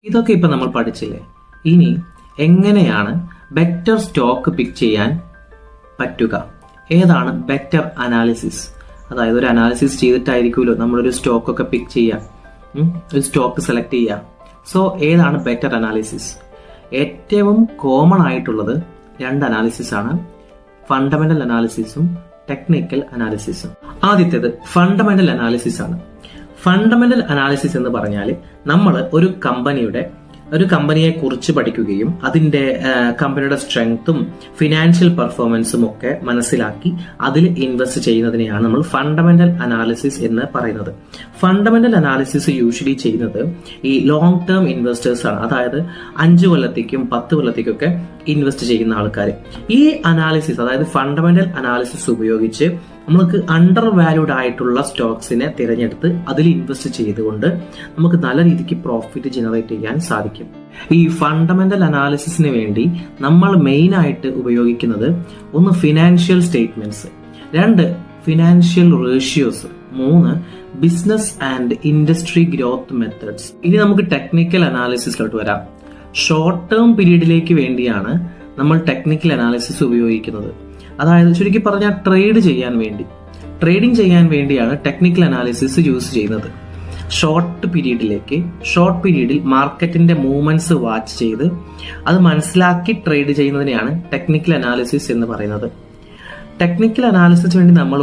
ഇതൊക്കെ ഇപ്പൊ നമ്മൾ പഠിച്ചില്ലേ. ഇനി എങ്ങനെയാണ് ബെറ്റർ സ്റ്റോക്ക് പിക്ക് ചെയ്യാൻ പറ്റുക? ഏതാണ് ബെറ്റർ അനാലിസിസ്? അതായത് ഒരു അനാലിസിസ് ചെയ്തിട്ടായിരിക്കുമല്ലോ നമ്മളൊരു സ്റ്റോക്ക് ഒക്കെ പിക്ക് ചെയ്യുക, ഒരു സ്റ്റോക്ക് സെലക്ട് ചെയ്യുക. സോ ഏതാണ് ബെറ്റർ അനാലിസിസ്? ഏറ്റവും കോമൺ ആയിട്ടുള്ളത് രണ്ട് അനാലിസിസ് ആണ്, ഫണ്ടമെന്റൽ അനാലിസിസും ടെക്നിക്കൽ അനാലിസിസും. ആദ്യത്തേത് ഫണ്ടമെന്റൽ അനാലിസിസ് ആണ്. ഫണ്ടമെന്റൽ അനാലിസിസ് എന്ന് പറഞ്ഞാൽ നമ്മൾ ഒരു കമ്പനിയെ കുറിച്ച് പഠിക്കുകയും അതിന്റെ കമ്പനിയുടെ സ്ട്രെങ്ത്തും ഫിനാൻഷ്യൽ പെർഫോമൻസും ഒക്കെ മനസ്സിലാക്കി അതിൽ ഇൻവെസ്റ്റ് ചെയ്യുന്നതിനെയാണ് നമ്മൾ ഫണ്ടമെന്റൽ അനാലിസിസ് എന്ന് പറയുന്നത്. ഫണ്ടമെന്റൽ അനാലിസിസ് യൂഷ്വലി ചെയ്യുന്നത് ഈ ലോങ് ടേം ഇൻവെസ്റ്റേഴ്സ് ആണ്, അതായത് 5 കൊല്ലത്തേക്കും 10 കൊല്ലത്തേക്കൊക്കെ ഇൻവെസ്റ്റ് ചെയ്യുന്ന ആൾക്കാർ. ഈ അനാലിസിസ്, അതായത് ഫണ്ടമെന്റൽ അനാലിസിസ് ഉപയോഗിച്ച് നമുക്ക് അണ്ടർ വാല്യൂഡ് ആയിട്ടുള്ള സ്റ്റോക്സിനെ തിരഞ്ഞെടുത്ത് അതിൽ ഇൻവെസ്റ്റ് ചെയ്തുകൊണ്ട് നമുക്ക് നല്ല രീതിക്ക് പ്രോഫിറ്റ് ജനറേറ്റ് ചെയ്യാൻ സാധിക്കും. ഈ ഫണ്ടമെന്റൽ അനാലിസിസിന് വേണ്ടി നമ്മൾ മെയിൻ ആയിട്ട് ഉപയോഗിക്കുന്നത് 1 financial statements, 2 financial ratios, 3 business and industry growth methods. ഇനി നമുക്ക് ടെക്നിക്കൽ അനാലിസിസിലോട്ട് വരാം. ഷോർട്ട് ടേം പീരീഡിലേക്ക് വേണ്ടിയാണ് നമ്മൾ ടെക്നിക്കൽ അനാലിസിസ് ഉപയോഗിക്കുന്നത്. അതായത് ചുരുക്കി പറഞ്ഞാൽ ട്രേഡിംഗ് ചെയ്യാൻ വേണ്ടിയാണ് ടെക്നിക്കൽ അനാലിസിസ് യൂസ് ചെയ്യുന്നത്. ഷോർട്ട് പീരീഡിൽ മാർക്കറ്റിന്റെ മൂവ്മെന്റ്സ് വാച്ച് ചെയ്ത് അത് മനസ്സിലാക്കി ട്രേഡ് ചെയ്യുന്നതിനെയാണ് ടെക്നിക്കൽ അനാലിസിസ് എന്ന് പറയുന്നത്. ടെക്നിക്കൽ അനാലിസിസിന് വേണ്ടി നമ്മൾ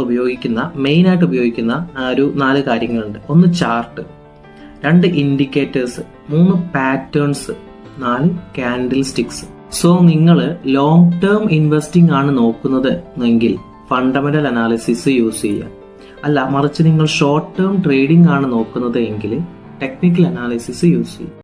മെയിൻ ആയിട്ട് ഉപയോഗിക്കുന്ന ഒരു 4 കാര്യങ്ങളുണ്ട്. 1 chart, 2 indicators, 3 patterns, 4 candle sticks. So നിങ്ങൾ ലോങ് ടേം ഇൻവെസ്റ്റിംഗ് ആണ് നോക്കുന്നത് എങ്കിൽ ഫണ്ടമെന്റൽ അനാലിസിസ് യൂസ് ചെയ്യുക. അല്ല, മറിച്ച് നിങ്ങൾ ഷോർട്ട് ടേം ട്രേഡിംഗ് ആണ് നോക്കുന്നത് എങ്കിൽ ടെക്നിക്കൽ അനാലിസിസ് യൂസ് ചെയ്യുക.